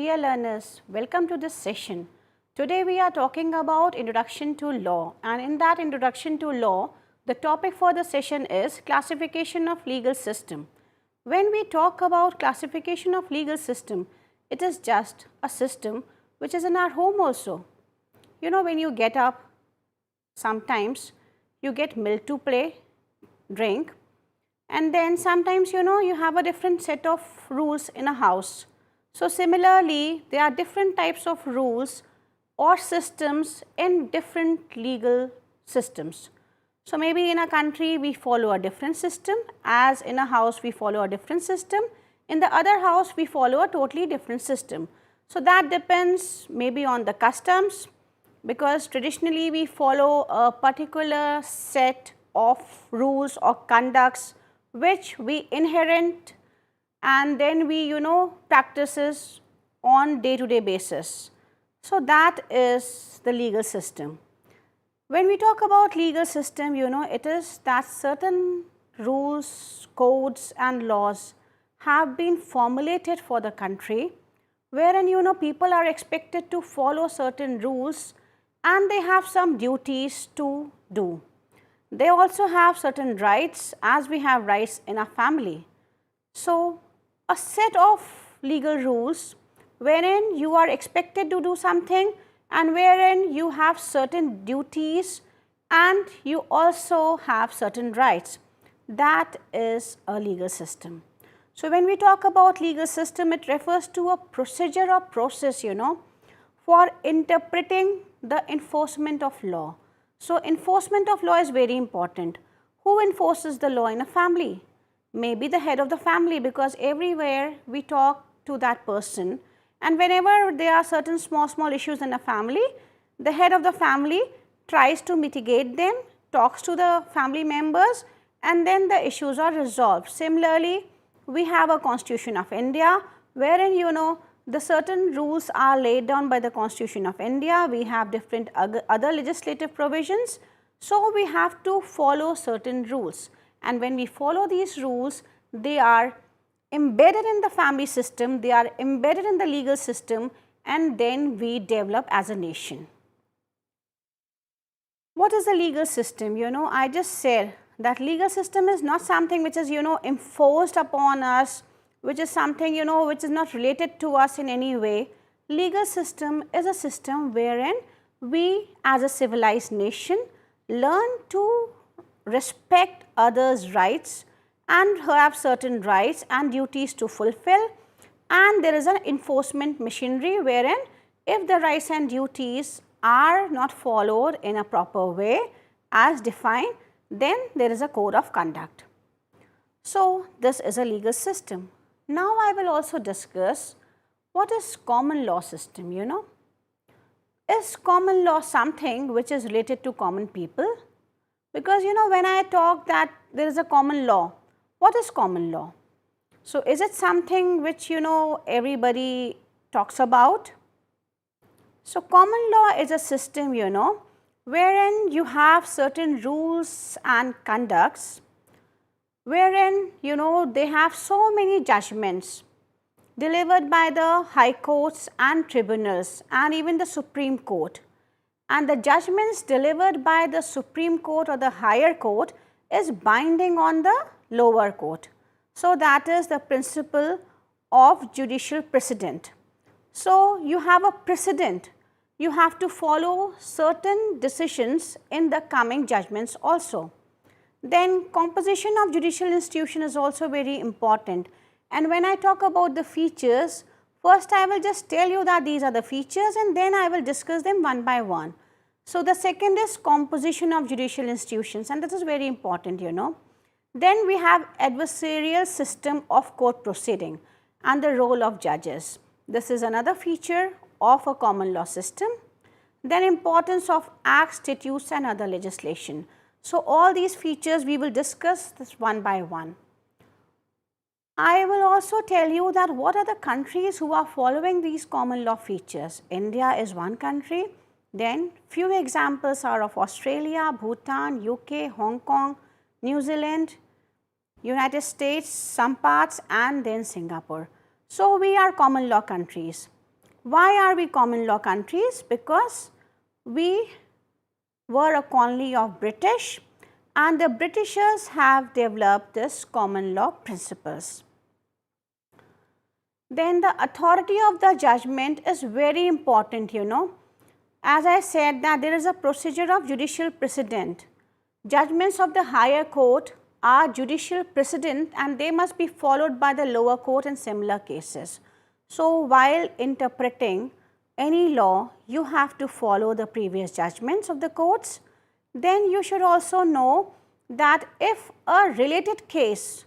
Dear learners, welcome to this session. Today we are talking about Introduction to Law, and in that Introduction to Law, the topic for the session is classification of legal system. When we talk about classification of legal system, it is just a system which is in our home also. You know, when you get up, sometimes you get milk to play, drink, and then sometimes you have a different set of rules in a house. So similarly, there are different types of rules or systems in different legal systems. So maybe in a country we follow a different system, as in a house we follow a different system, in the other house we follow a totally different system. So that depends maybe on the customs, because traditionally we follow a particular set of rules or conducts which we inherit and then we practices on day-to-day basis. So that is the legal system. When we talk about legal system, it is that certain rules, codes and laws have been formulated for the country, wherein people are expected to follow certain rules and they have some duties to do. They also have certain rights, as we have rights in our family. So a set of legal rules wherein you are expected to do something and wherein you have certain duties and you also have certain rights. That is a legal system. So when we talk about legal system, it refers to a procedure or process, for interpreting the enforcement of law. So enforcement of law is very important. Who enforces the law in a family? Maybe the head of the family, because everywhere we talk to that person, and whenever there are certain small issues in a family, the head of the family tries to mitigate them, talks to the family members, and then the issues are resolved. Similarly, we have a Constitution of India, wherein the certain rules are laid down by the Constitution of India. We have different other legislative provisions. So we have to follow certain rules, and when we follow these rules, they are embedded in the family system, they are embedded in the legal system, and then we develop as a nation. What is the legal system? I just said that legal system is not something which is enforced upon us, which is something which is not related to us in any way. Legal system is a system wherein we as a civilized nation learn to respect others' rights and have certain rights and duties to fulfill, and there is an enforcement machinery wherein if the rights and duties are not followed in a proper way as defined, then there is a code of conduct. So this is a legal system. Now I will also discuss what is common law system. Is common law something which is related to common people? Because when I talk that there is a common law, what is common law? So is it something which everybody talks about? So common law is a system wherein you have certain rules and conducts, wherein they have so many judgments delivered by the high courts and tribunals and even the Supreme Court. And the judgments delivered by the Supreme Court or the higher court is binding on the lower court. So that is the principle of judicial precedent. So you have a precedent. You have to follow certain decisions in the coming judgments also. Then composition of judicial institution is also very important. And when I talk about the features, first I will just tell you that these are the features and then I will discuss them one by one. So the second is composition of judicial institutions, and this is very important. Then we have adversarial system of court proceeding and the role of judges. This is another feature of a common law system. Then importance of acts, statutes and other legislation. So all these features we will discuss this one by one. I will also tell you that what are the countries who are following these common law features. India is one country. Then few examples are of Australia, Bhutan, UK, Hong Kong, New Zealand, United States, some parts, and then Singapore. So we are common law countries. Why are we common law countries? Because we were a colony of British and the Britishers have developed this common law principles. Then the authority of the judgment is very important, you know. As I said that there is a procedure of judicial precedent. Judgments of the higher court are judicial precedent and they must be followed by the lower court in similar cases. So, while interpreting any law, you have to follow the previous judgments of the courts. Then you should also know that if a related case,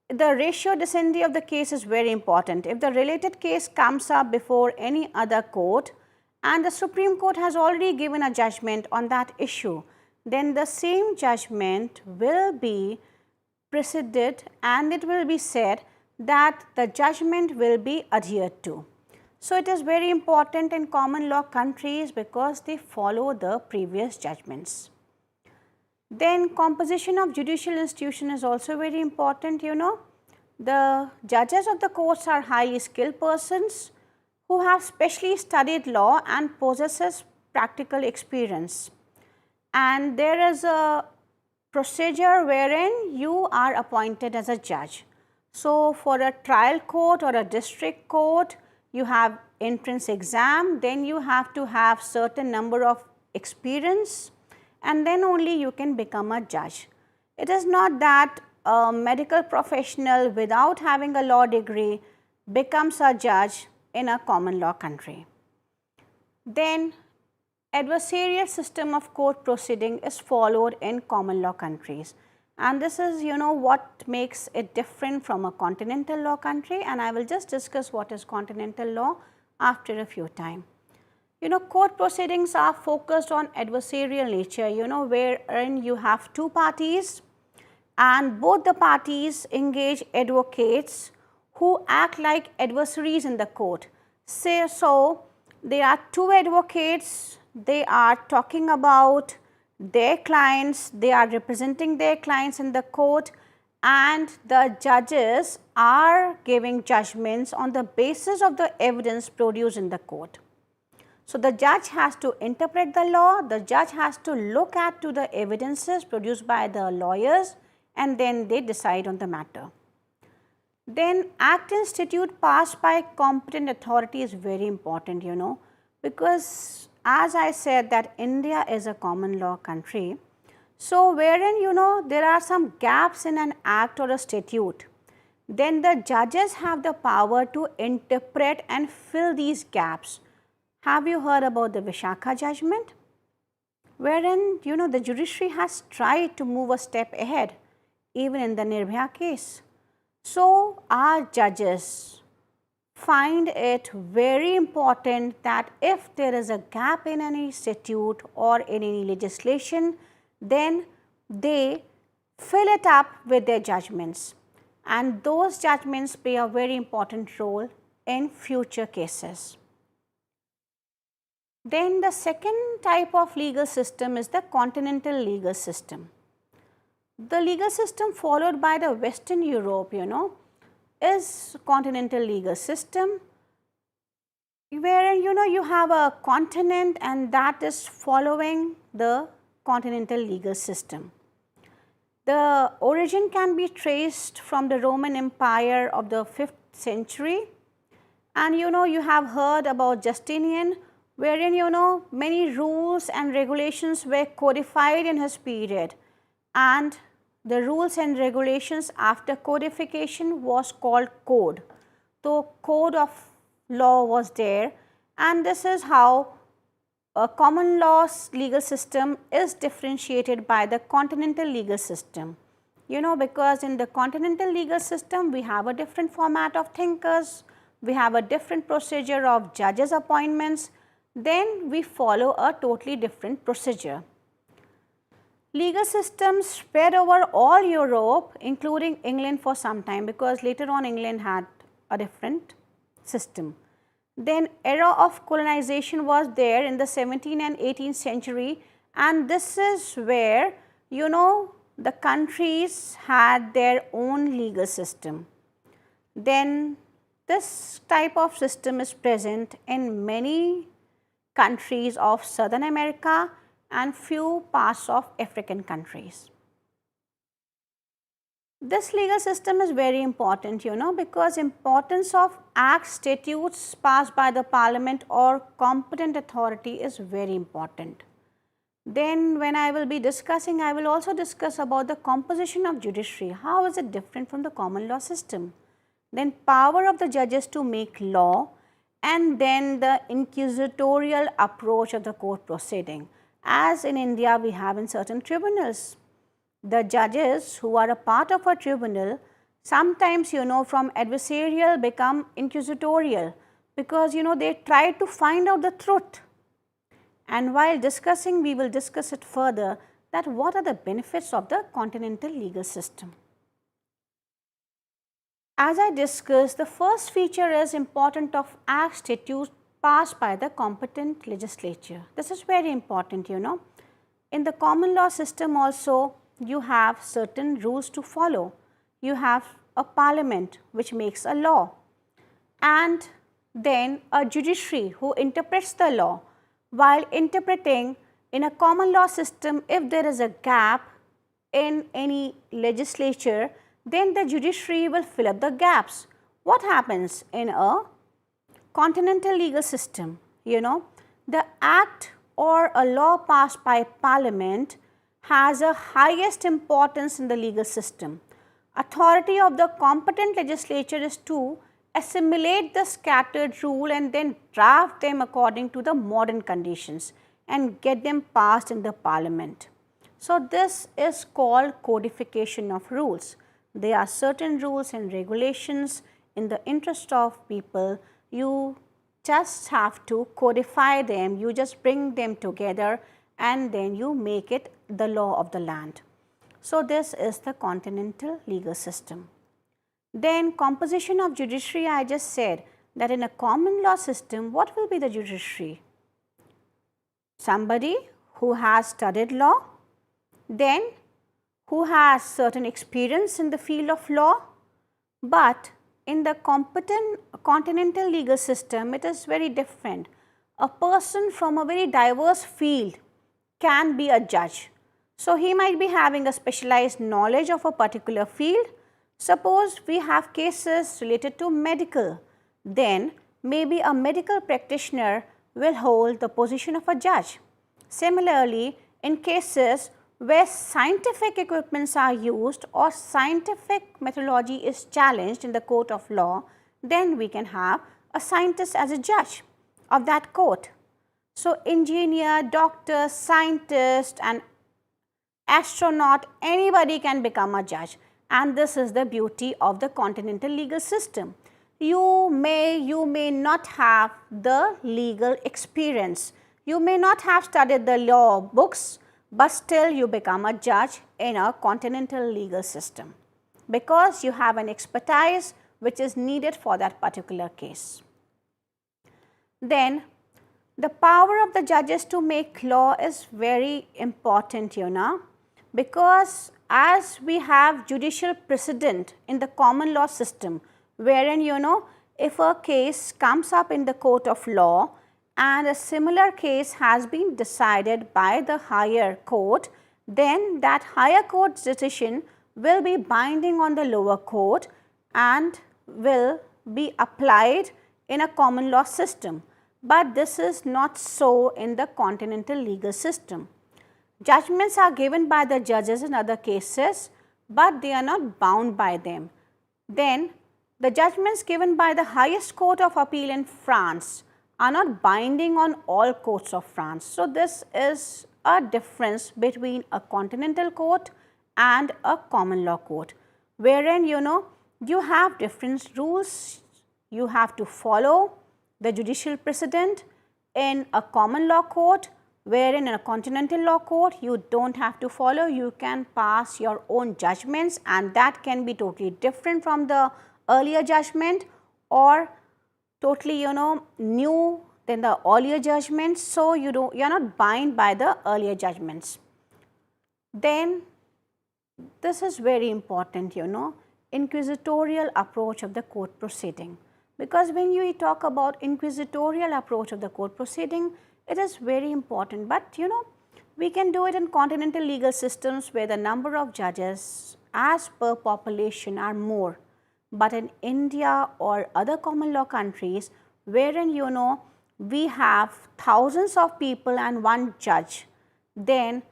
the ratio decidendi of the case is very important. If the related case comes up before any other court and the Supreme Court has already given a judgment on that issue, then the same judgment will be preceded and it will be said that the judgment will be adhered to. So, it is very important in common law countries because they follow the previous judgments. Then composition of judicial institution is also very important, you know. The judges of the courts are highly skilled persons who have specially studied law and possesses practical experience. And there is a procedure wherein you are appointed as a judge. So, for a trial court or a district court, you have entrance exam, then you have to have certain number of experience and then only you can become a judge. It is not that a medical professional without having a law degree becomes a judge in a common law country. Then adversarial system of court proceeding is followed in common law countries. And this is, you know, what makes it different from a continental law country, and I will just discuss what is continental law after a few time. You know, court proceedings are focused on adversarial nature, you know, wherein you have two parties and both the parties engage advocates who act like adversaries in the court. Say so, there are two advocates, they are talking about their clients, they are representing their clients in the court and the judges are giving judgments on the basis of the evidence produced in the court. So, the judge has to interpret the law, the judge has to look at to the evidences produced by the lawyers and then they decide on the matter. Then Act Institute passed by competent authority is very important, you know, because as I said that India is a common law country. So, wherein, you know, there are some gaps in an act or a statute, then the judges have the power to interpret and fill these gaps. Have you heard about the Vishakha judgment? Wherein, you know, the judiciary has tried to move a step ahead even in the Nirbhaya case. So, our judges find it very important that if there is a gap in any statute or in any legislation, then they fill it up with their judgments and those judgments play a very important role in future cases. Then the second type of legal system is the continental legal system. The legal system followed by the Western Europe, you know, is continental legal system, wherein, you know, you have a continent and that is following the continental legal system. The origin can be traced from the Roman Empire of the 5th century and, you know, you have heard about Justinian, wherein, you know, many rules and regulations were codified in his period and the rules and regulations after codification was called code. So, code of law was there and this is how a common law legal system is differentiated by the continental legal system. You know, because in the continental legal system we have a different format of thinkers, we have a different procedure of judges appointments, then we follow a totally different procedure. Legal systems spread over all Europe including England for some time because later on England had a different system. Then era of colonization was there in the 17th and 18th century and this is where, you know, the countries had their own legal system. Then this type of system is present in many countries of Southern America and few parts of African countries. This legal system is very important, because importance of acts, statutes passed by the parliament or competent authority is very important. Then when I will be discussing, I will also discuss about the composition of judiciary. How is it different from the common law system? Then power of the judges to make law, and then the inquisitorial approach of the court proceeding. As in India, we have in certain tribunals. The judges who are a part of a tribunal sometimes from adversarial become inquisitorial, because they try to find out the truth. And while discussing, we will discuss it further, that what are the benefits of the continental legal system. As I discussed, the first feature is importance of acts, statutes passed by the competent legislature. This is very important, In the common law system also, you have certain rules to follow. You have a parliament which makes a law, and then a judiciary who interprets the law. While interpreting in a common law system, if there is a gap in any legislature, then the judiciary will fill up the gaps. What happens in a continental legal system? The act or a law passed by parliament has a highest importance in the legal system. Authority of the competent legislature is to assimilate the scattered rule and then draft them according to the modern conditions and get them passed in the parliament. So this is called codification of rules. There are certain rules and regulations in the interest of people. You just have to codify them, you just bring them together, and then you make it the law of the land. So this is the continental legal system. Then composition of judiciary, I just said that in a common law system, what will be the judiciary? Somebody who has studied law, then who has certain experience in the field of law, but in the continental legal system, it is very different. A person from a very diverse field can be a judge. So he might be having a specialized knowledge of a particular field. Suppose we have cases related to medical, then maybe a medical practitioner will hold the position of a judge. Similarly, in cases where scientific equipments are used or scientific methodology is challenged in the court of law, then we can have a scientist as a judge of that court. So engineer, doctor, scientist and astronaut, anybody can become a judge, and this is the beauty of the continental legal system. You may not have the legal experience, you may not have studied the law books, but still you become a judge in a continental legal system because you have an expertise which is needed for that particular case. Then the power of the judges to make law is very important, because as we have judicial precedent in the common law system, wherein if a case comes up in the court of law and a similar case has been decided by the higher court, then that higher court's decision will be binding on the lower court and will be applied in a common law system. But this is not so in the continental legal system. Judgments are given by the judges in other cases, but they are not bound by them. Then the judgments given by the highest court of appeal in France are not binding on all courts of France. So this is a difference between a continental court and a common law court, wherein you have different rules you have to follow. The judicial precedent in a common law court, wherein in a continental law court you don't have to follow, you can pass your own judgments, and that can be totally different from the earlier judgment or totally new than the earlier judgments. So you are not bound by the earlier judgments. Then this is very important, inquisitorial approach of the court proceeding, because when you talk about inquisitorial approach of the court proceeding, it is very important. But we can do it in continental legal systems where the number of judges as per population are more. But in India or other common law countries wherein we have thousands of people and one judge, then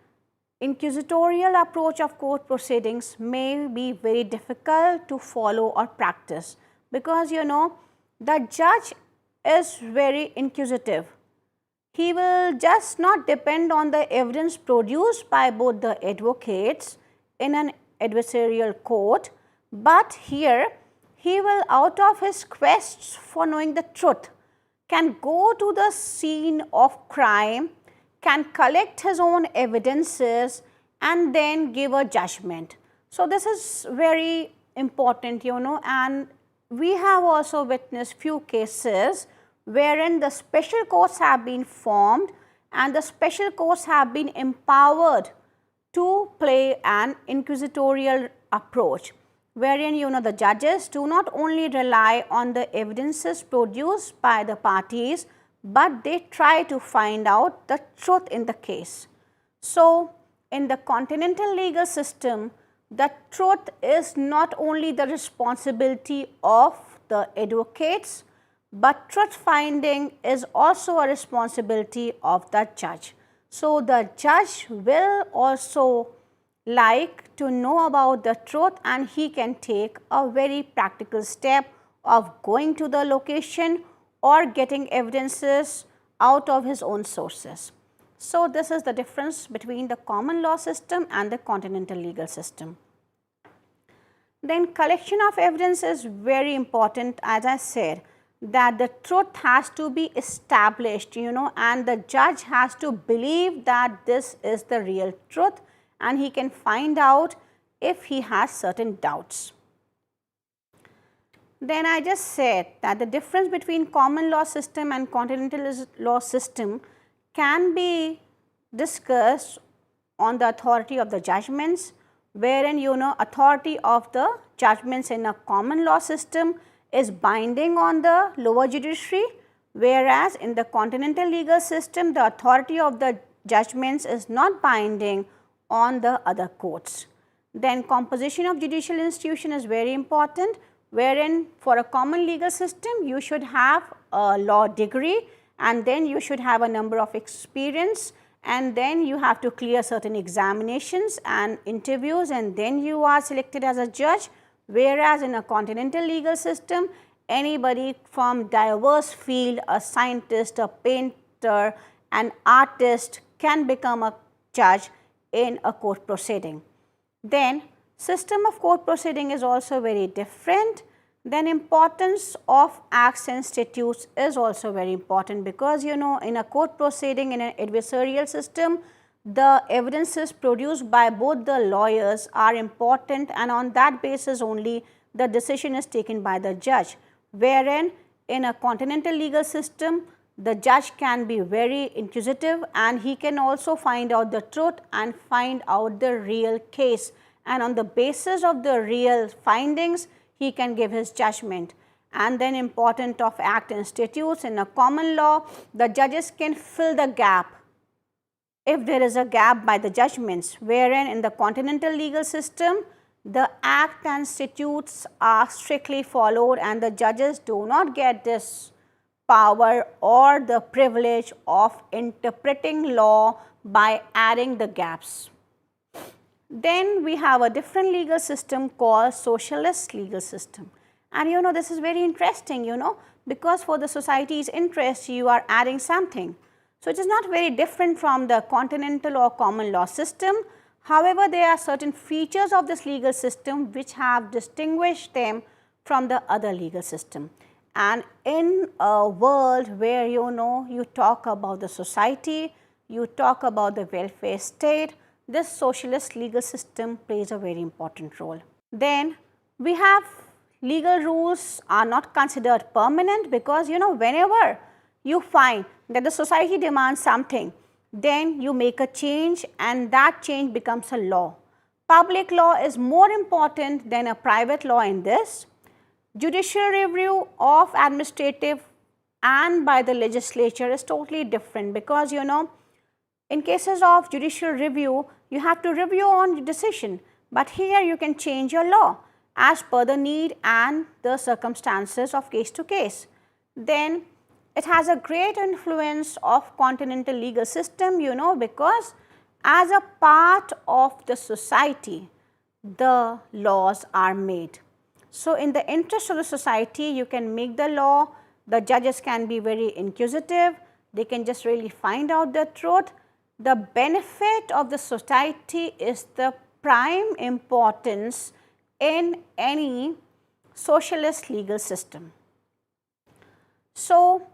inquisitorial approach of court proceedings may be very difficult to follow or practice, because the judge is very inquisitive. He will just not depend on the evidence produced by both the advocates in an adversarial court, but here he will, out of his quest for knowing the truth, can go to the scene of crime, can collect his own evidences and then give a judgment. So, this is very important, and we have also witnessed few cases wherein the special courts have been formed and the special courts have been empowered to play an inquisitorial approach, wherein the judges do not only rely on the evidences produced by the parties, but they try to find out the truth in the case. So, in the continental legal system, the truth is not only the responsibility of the advocates, but truth finding is also a responsibility of the judge. So, the judge will also like to know about the truth, and he can take a very practical step of going to the location or getting evidences out of his own sources. So, this is the difference between the common law system and the continental legal system. Then collection of evidence is very important, as I said, that the truth has to be established, and the judge has to believe that this is the real truth, and he can find out if he has certain doubts. Then I just said that the difference between common law system and continental law system can be discussed on the authority of the judgments, wherein authority of the judgments in a common law system is binding on the lower judiciary, whereas in the continental legal system the authority of the judgments is not binding on the other courts. Then composition of judicial institution is very important, wherein for a common legal system you should have a law degree, and then you should have a number of experience, and then you have to clear certain examinations and interviews, and then you are selected as a judge. Whereas in a continental legal system, anybody from diverse field, a scientist, a painter, an artist can become a judge in a court proceeding. Then system of court proceeding is also very different. Then importance of acts and statutes is also very important, because in a court proceeding, in an adversarial system, the evidences produced by both the lawyers are important, and on that basis only the decision is taken by the judge, wherein in a continental legal system the judge can be very inquisitive, and he can also find out the truth and find out the real case, and on the basis of the real findings he can give his judgment. And then important of act and statutes, in a common law the judges can fill the gap if there is a gap by the judgments, wherein in the continental legal system the act and statutes are strictly followed, and the judges do not get this power or the privilege of interpreting law by adding the gaps. Then we have a different legal system called socialist legal system, and this is very interesting, because for the society's interest you are adding something. So, it is not very different from the continental or common law system. However, there are certain features of this legal system which have distinguished them from the other legal system. And in a world where you talk about the society, you talk about the welfare state, this socialist legal system plays a very important role. Then we have legal rules are not considered permanent, because whenever you find that the society demands something, then you make a change and that change becomes a law. Public law is more important than a private law in this. Judicial review of administrative and by the legislature is totally different, because in cases of judicial review, you have to review on the decision, but here you can change your law as per the need and the circumstances of case to case. Then it has a great influence of continental legal system, because as a part of the society, the laws are made. So in the interest of the society, you can make the law. The judges can be very inquisitive, they can just really find out the truth. The benefit of the society is the prime importance in any socialist legal system. So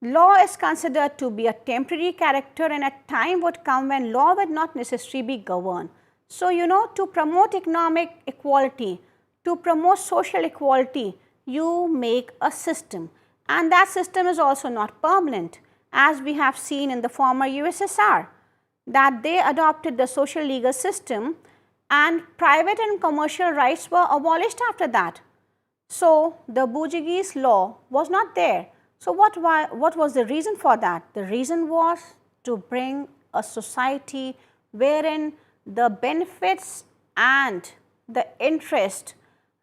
law is considered to be a temporary character, and a time would come when law would not necessarily be governed. So to promote economic equality, to promote social equality, you make a system, and that system is also not permanent, as we have seen in the former USSR, that they adopted the social legal system and private and commercial rights were abolished after that. So the Portuguese law was not there. So what was the reason for that? The reason was to bring a society wherein the benefits and the interest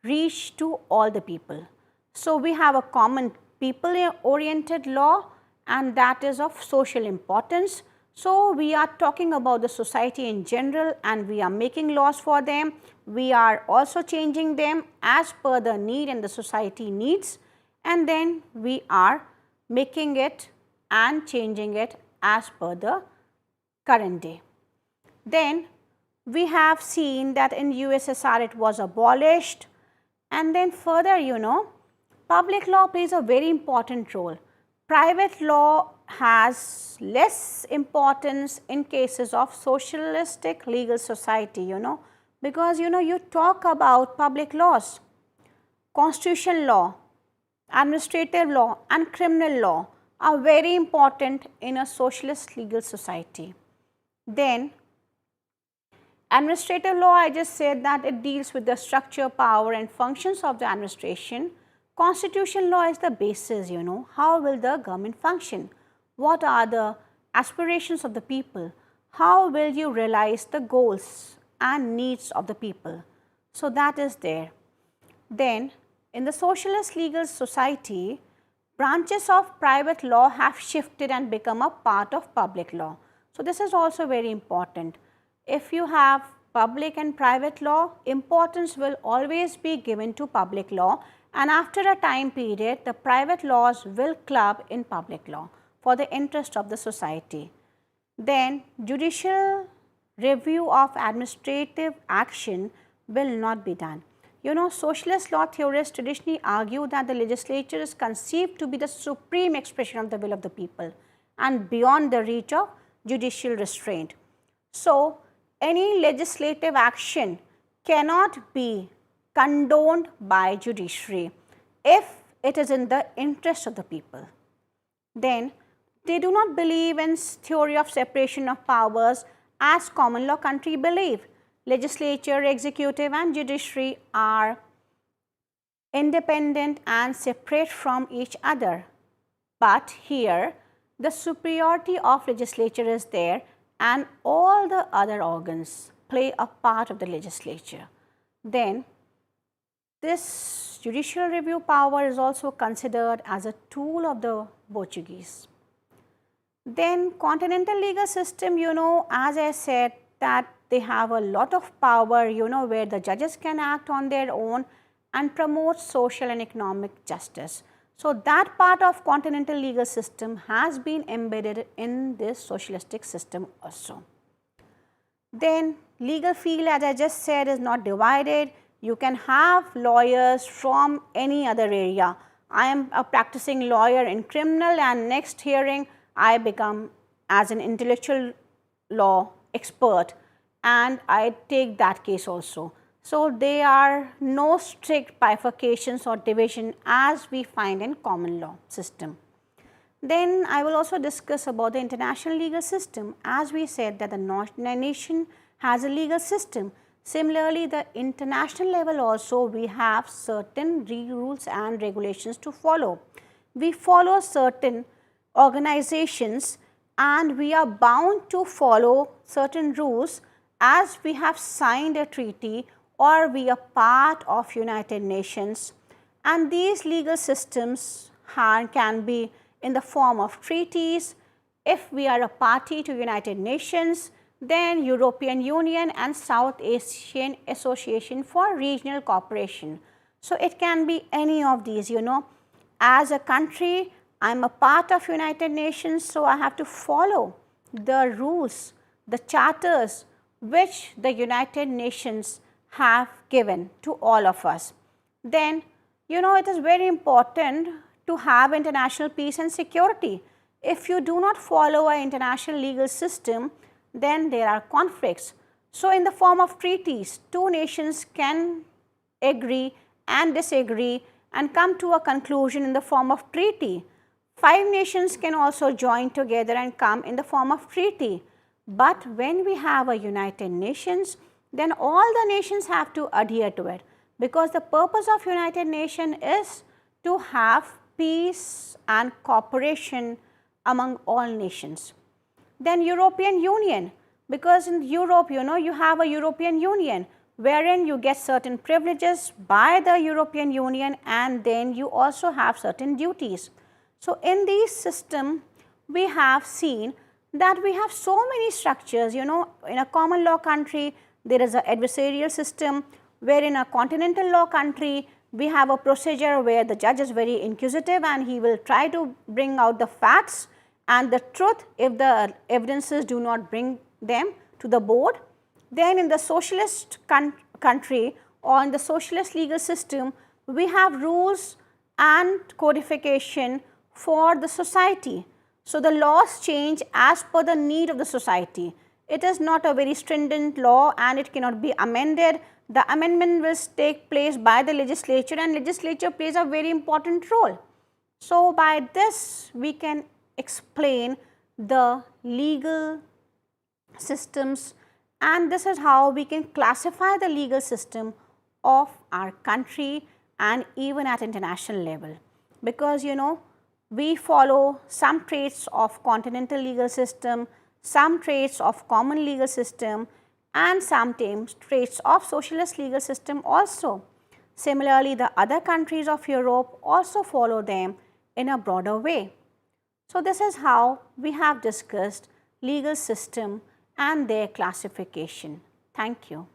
reach to all the people. So we have a common people-oriented law, and that is of social importance. So we are talking about the society in general, and we are making laws for them. We are also changing them as per the need and the society needs, and then we are making it and changing it as per the current day. Then we have seen that in USSR it was abolished, and then further public law plays a very important role. Private law has less importance in cases of socialistic legal society, because you talk about public laws, constitutional law, administrative law and criminal law are very important in a socialist legal society. Then administrative law, I just said that it deals with the structure, power and functions of the administration. Constitutional law is the basis, how will the government function? What are the aspirations of the people? How will you realize the goals and needs of the people? So that is there. Then in the socialist legal society, branches of private law have shifted and become a part of public law. So this is also very important. If you have public and private law, importance will always be given to public law, and after a time period, the private laws will club in public law for the interest of the society. Then judicial review of administrative action will not be done. Socialist law theorists traditionally argue that the legislature is conceived to be the supreme expression of the will of the people and beyond the reach of judicial restraint. So any legislative action cannot be condoned by judiciary if it is in the interest of the people. Then they do not believe in theory of separation of powers as common law country believe. Legislature, executive and judiciary are independent and separate from each other. But here the superiority of legislature is there, and all the other organs play a part of the legislature. Then this judicial review power is also considered as a tool of the Portuguese. Then continental legal system, as I said, that they have a lot of power, where the judges can act on their own and promote social and economic justice. So that part of continental legal system has been embedded in this socialistic system also. Then legal field, as I just said, is not divided. You can have lawyers from any other area. I am a practicing lawyer in criminal, and next hearing I become as an intellectual law expert and I take that case also. So there are no strict bifurcations or division as we find in common law system. Then I will also discuss about the international legal system. As we said that the nation has a legal system. Similarly, the international level also we have certain rules and regulations to follow. We follow certain organizations and we are bound to follow certain rules as we have signed a treaty or we are part of United Nations, and these legal systems can be in the form of treaties. If we are a party to United Nations, then European Union and South Asian Association for Regional Cooperation. So, it can be any of these, As a country, I am a part of United Nations, so I have to follow the rules, the charters which the United Nations have given to all of us. Then, it is very important to have international peace and security. If you do not follow an international legal system, then there are conflicts. So, in the form of treaties, two nations can agree and disagree and come to a conclusion in the form of treaty. 5 nations can also join together and come in the form of treaty. But when we have a United Nations, then all the nations have to adhere to it, because the purpose of United Nations is to have peace and cooperation among all nations. Then European Union, because in Europe, you have a European Union wherein you get certain privileges by the European Union and then you also have certain duties. So, in this system, we have seen that we have so many structures, in a common law country, there is an adversarial system, where in a continental law country, we have a procedure where the judge is very inquisitive and he will try to bring out the facts and the truth if the evidences do not bring them to the board. Then in the socialist country or in the socialist legal system, we have rules and codification for the society. So, the laws change as per the need of the society. It is not a very stringent law and it cannot be amended. The amendment will take place by the legislature and legislature plays a very important role. So, by this we can explain the legal systems, and this is how we can classify the legal system of our country and even at international level, because we follow some traits of continental legal system, some traits of common legal system and some traits of socialist legal system also. Similarly, the other countries of Europe also follow them in a broader way. So, this is how we have discussed legal system and their classification. Thank you.